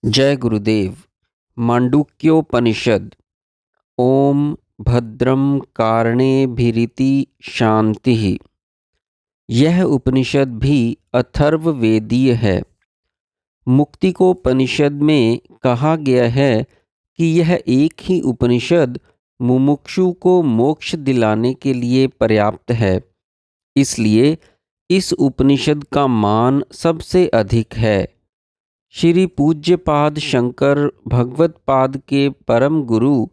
जय गुरुदेव। मांडुक्योपनिषद। ओम भद्रम कारणेभिरिति शांतिः। यह उपनिषद भी अथर्ववेदीय है। मुक्तिकोपनिषद में कहा गया है कि यह एक ही उपनिषद मुमुक्षु को मोक्ष दिलाने के लिए पर्याप्त है। इसलिए इस उपनिषद का मान सबसे अधिक है। श्री पूज्यपाद शंकर भगवत्पाद के परम गुरु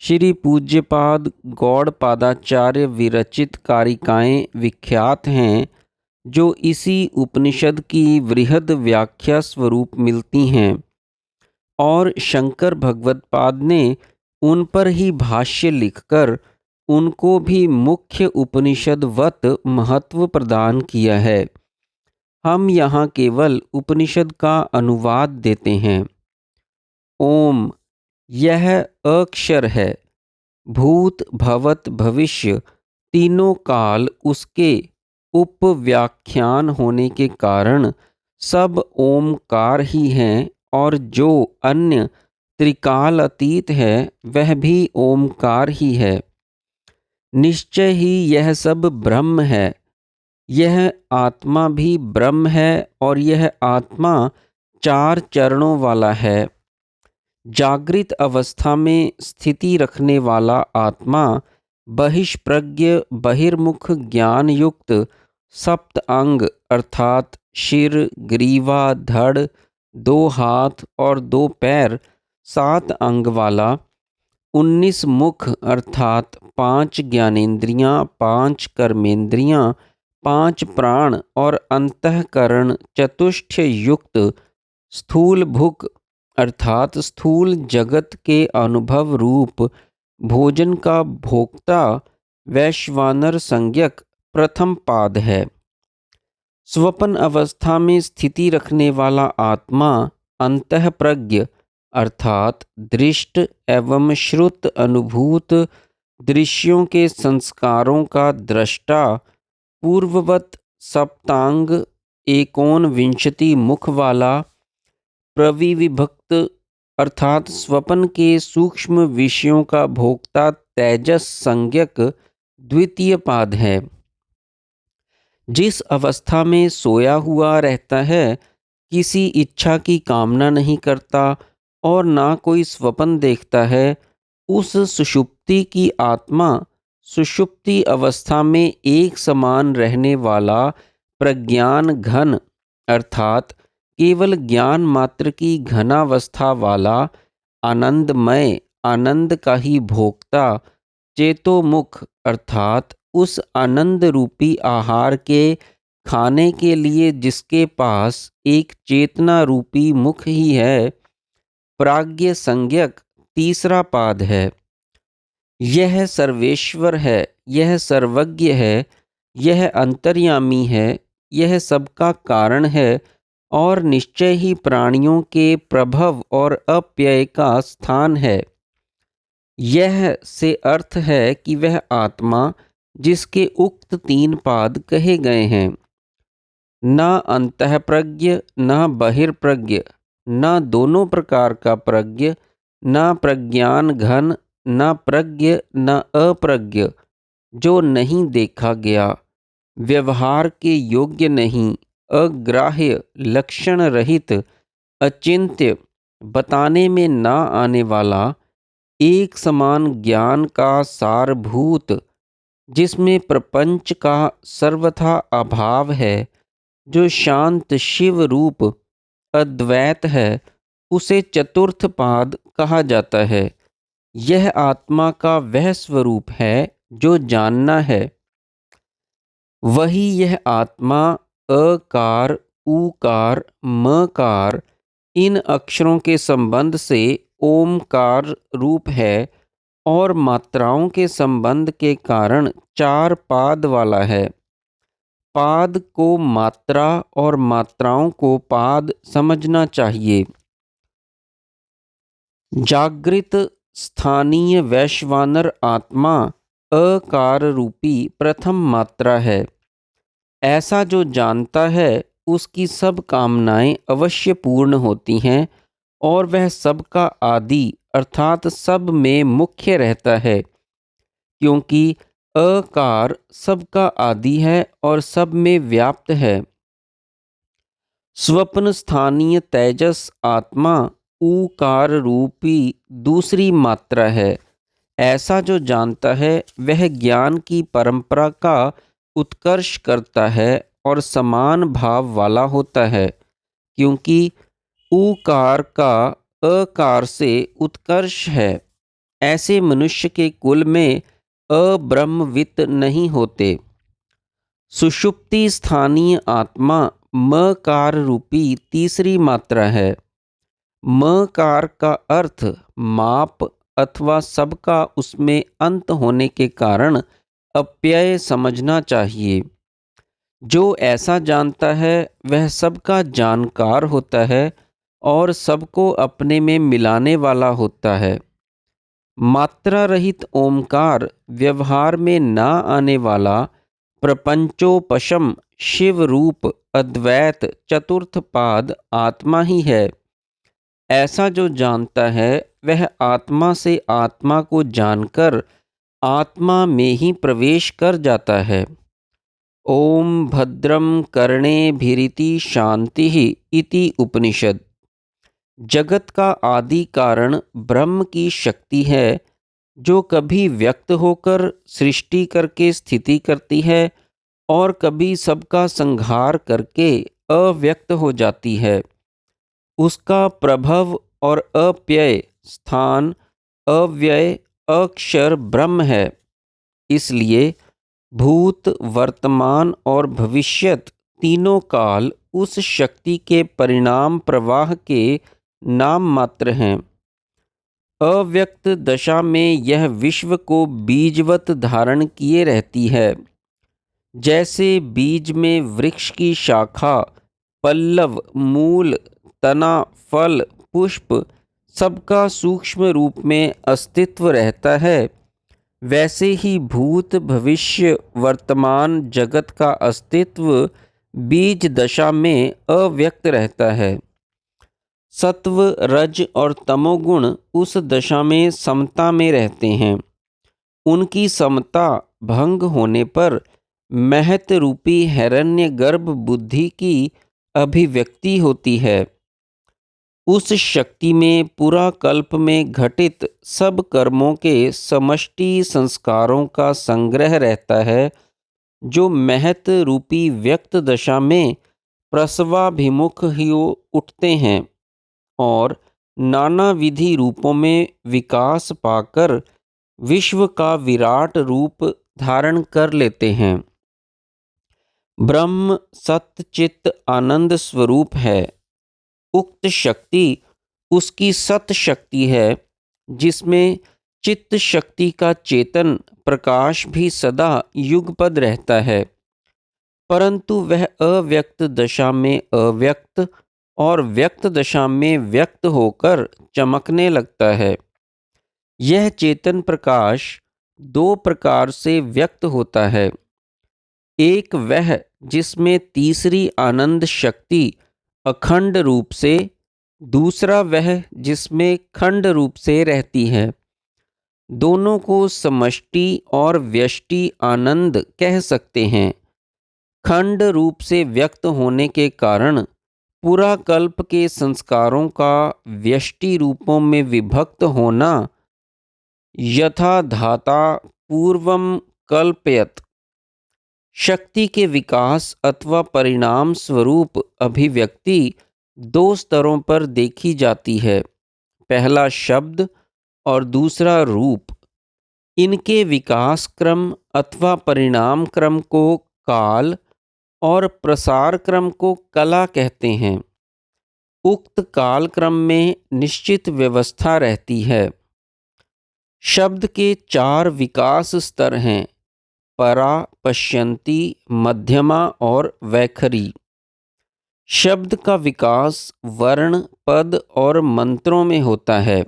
श्री पूज्यपाद गौड़पादाचार्य विरचित कारिकाएं विख्यात हैं, जो इसी उपनिषद की वृहद व्याख्या स्वरूप मिलती हैं, और शंकर भगवत्पाद ने उन पर ही भाष्य लिखकर उनको भी मुख्य उपनिषदवत महत्व प्रदान किया है। हम यहाँ केवल उपनिषद का अनुवाद देते हैं। ओम यह अक्षर है। भूत भवत भविष्य तीनों काल उसके उपव्याख्यान होने के कारण सब ओमकार ही हैं, और जो अन्य त्रिकाल अतीत है वह भी ओमकार ही है। निश्चय ही यह सब ब्रह्म है। यह आत्मा भी ब्रह्म है, और यह आत्मा चार चरणों वाला है। जागृत अवस्था में स्थिति रखने वाला आत्मा बहिष्प्रज्ञ बहिर्मुख ज्ञान युक्त सप्त अंग अर्थात शिर, ग्रीवा, धड़, दो हाथ और दो पैर, सात अंग वाला, 19 मुख अर्थात 5 ज्ञानेंद्रियां, 5 कर्मेंद्रियां, 5 प्राण और अंतःकरण चतुष्टय युक्त स्थूल भुक अर्थात स्थूल जगत के अनुभव रूप भोजन का भोक्ता वैश्वानर संज्ञक प्रथम पाद है। स्वपन अवस्था में स्थिति रखने वाला आत्मा अंतःप्रज्ञ अर्थात दृष्ट एवं श्रुत अनुभूत दृश्यों के संस्कारों का दृष्टा, पूर्ववत सप्तांग एकोनविंशति मुख वाला, प्रविविभक्त अर्थात स्वपन के सूक्ष्म विषयों का भोक्ता तेजस संज्ञक द्वितीय पाद है। जिस अवस्था में सोया हुआ रहता है, किसी इच्छा की कामना नहीं करता और ना कोई स्वप्न देखता है, उस सुषुप्ति की आत्मा सुषुप्ति अवस्था में एक समान रहने वाला प्रज्ञान घन अर्थात केवल ज्ञान मात्र की घनावस्था वाला आनंदमय आनंद का ही भोक्ता चेतोमुख अर्थात उस आनंद रूपी आहार के खाने के लिए जिसके पास एक चेतना रूपी मुख ही है, प्राज्ञ संज्ञक तीसरा पाद है। यह सर्वेश्वर है, यह सर्वज्ञ है, यह अंतर्यामी है, यह सबका कारण है, और निश्चय ही प्राणियों के प्रभव और अप्यय का स्थान है। यह से अर्थ है कि वह आत्मा जिसके उक्त तीन पाद कहे गए हैं, न अंतःप्रज्ञ न बहिर्प्रज्ञ, न दोनों प्रकार का प्रज्ञ, न प्रज्ञान घन, न प्रज्ञ न अप्रज्ञ, जो नहीं देखा गया, व्यवहार के योग्य नहीं, अग्राह्य, लक्षण रहित, अचिंत्य, बताने में ना आने वाला, एक समान ज्ञान का सारभूत, जिसमें प्रपंच का सर्वथा अभाव है, जो शांत शिव रूप अद्वैत है, उसे चतुर्थ पाद कहा जाता है। यह आत्मा का वह स्वरूप है जो जानना है। वही यह आत्मा अकार, ऊकार, मकार इन अक्षरों के संबंध से ओमकार रूप है, और मात्राओं के संबंध के कारण चार पाद वाला है। पाद को मात्रा और मात्राओं को पाद समझना चाहिए। जागृत स्थानीय वैश्वानर आत्मा अकार रूपी प्रथम मात्रा है। ऐसा जो जानता है उसकी सब कामनाएं अवश्य पूर्ण होती हैं, और वह सबका आदि अर्थात सब में मुख्य रहता है, क्योंकि अकार सबका आदि है और सब में व्याप्त है। स्वप्न स्थानीय तेजस आत्मा ऊकार रूपी दूसरी मात्रा है। ऐसा जो जानता है वह ज्ञान की परंपरा का उत्कर्ष करता है और समान भाव वाला होता है, क्योंकि ऊकार का अकार से उत्कर्ष है। ऐसे मनुष्य के कुल में अब्रह्मवित् नहीं होते। सुषुप्ति स्थानीय आत्मा मकार रूपी तीसरी मात्रा है। मकार का अर्थ माप अथवा सबका उसमें अंत होने के कारण अप्यय समझना चाहिए। जो ऐसा जानता है वह सबका जानकार होता है और सबको अपने में मिलाने वाला होता है। मात्रा रहित ओमकार व्यवहार में न आने वाला प्रपंचोपशम शिव रूप अद्वैत चतुर्थ पाद आत्मा ही है। ऐसा जो जानता है वह आत्मा से आत्मा को जानकर आत्मा में ही प्रवेश कर जाता है। ओम भद्रम कर्णेभिरिति शांति इति उपनिषद। जगत का आदि कारण ब्रह्म की शक्ति है, जो कभी व्यक्त होकर सृष्टि करके स्थिति करती है और कभी सबका संहार करके अव्यक्त हो जाती है। उसका प्रभव और अप्यय स्थान अव्यय अक्षर ब्रह्म है। इसलिए भूत वर्तमान और भविष्यत तीनों काल उस शक्ति के परिणाम प्रवाह के नाम मात्र हैं। अव्यक्त दशा में यह विश्व को बीजवत धारण किए रहती है। जैसे बीज में वृक्ष की शाखा पल्लव मूल तना फल पुष्प सबका सूक्ष्म रूप में अस्तित्व रहता है, वैसे ही भूत भविष्य वर्तमान जगत का अस्तित्व बीज दशा में अव्यक्त रहता है। सत्व रज और तमोगुण उस दशा में समता में रहते हैं। उनकी समता भंग होने पर महत रूपी हिरण्यगर्भ बुद्धि की अभिव्यक्ति होती है। उस शक्ति में पूरा कल्प में घटित सब कर्मों के समष्टि संस्कारों का संग्रह रहता है, जो महत रूपी व्यक्त दशा में प्रसवाभिमुख ही उठते हैं और नाना विधि रूपों में विकास पाकर विश्व का विराट रूप धारण कर लेते हैं। ब्रह्म सत्य चित्त आनंद स्वरूप है। उक्त शक्ति उसकी सत शक्ति है, जिसमें चित्त शक्ति का चेतन प्रकाश भी सदा युगपद रहता है, परंतु वह अव्यक्त दशा में अव्यक्त और व्यक्त दशा में व्यक्त होकर चमकने लगता है। यह चेतन प्रकाश दो प्रकार से व्यक्त होता है। एक वह जिसमें तीसरी आनंद शक्ति अखंड रूप से, दूसरा वह जिसमें खंड रूप से रहती है। दोनों को समष्टि और व्यष्टि आनंद कह सकते हैं। खंड रूप से व्यक्त होने के कारण पूरा कल्प के संस्कारों का व्यष्टि रूपों में विभक्त होना यथा धाता पूर्वम कल्पयत। शक्ति के विकास अथवा परिणाम स्वरूप अभिव्यक्ति दो स्तरों पर देखी जाती है। पहला शब्द और दूसरा रूप। इनके विकास क्रम अथवा परिणाम क्रम को काल और प्रसार क्रम को कला कहते हैं। उक्त काल क्रम में निश्चित व्यवस्था रहती है। शब्द के चार विकास स्तर हैं: परा, पश्यन्ति, मध्यमा और वैखरी। शब्द का विकास वर्ण पद और मंत्रों में होता है।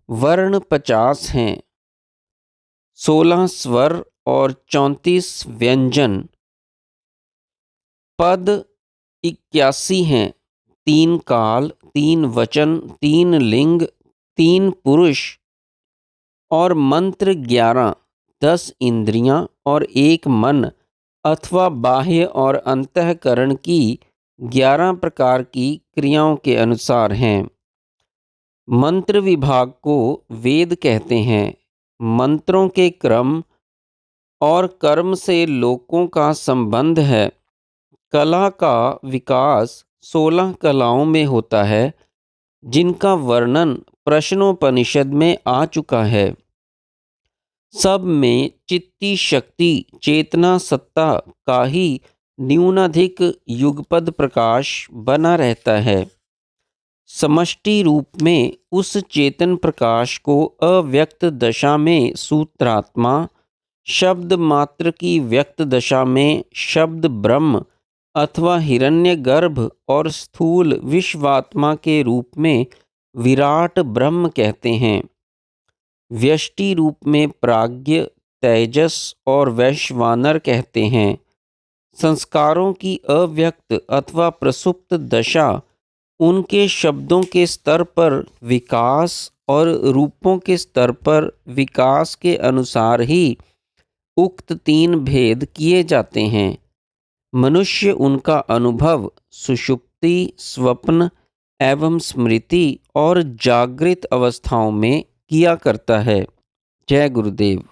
वर्ण 50 हैं, 16 स्वर और 34 व्यंजन। पद 81 हैं, तीन काल, तीन वचन, तीन लिंग, तीन पुरुष और मंत्र 11, 10 इंद्रियां और एक मन अथवा बाह्य और अंतःकरण की 11 प्रकार की क्रियाओं के अनुसार हैं। मंत्र विभाग को वेद कहते हैं। मंत्रों के क्रम और कर्म से लोकों का संबंध है। कला का विकास 16 कलाओं में होता है, जिनका वर्णन प्रश्नोपनिषद में आ चुका है। सब में चित्ती शक्ति, चेतना सत्ता का ही न्यूनाधिक युगपद प्रकाश बना रहता है। समष्टि रूप में उस चेतन प्रकाश को अव्यक्त दशा में सूत्रात्मा, शब्द मात्र की व्यक्त दशा में शब्द ब्रह्म अथवा हिरण्यगर्भ और स्थूल विश्वात्मा के रूप में विराट ब्रह्म कहते हैं। व्यष्टि रूप में प्राज्ञ, तेजस और वैश्वानर कहते हैं। संस्कारों की अव्यक्त अथवा प्रसुप्त दशा उनके शब्दों के स्तर पर विकास और रूपों के स्तर पर विकास के अनुसार ही उक्त तीन भेद किए जाते हैं। मनुष्य उनका अनुभव सुषुप्ति, स्वप्न एवं स्मृति और जागृत अवस्थाओं में किया करता है। जय गुरुदेव।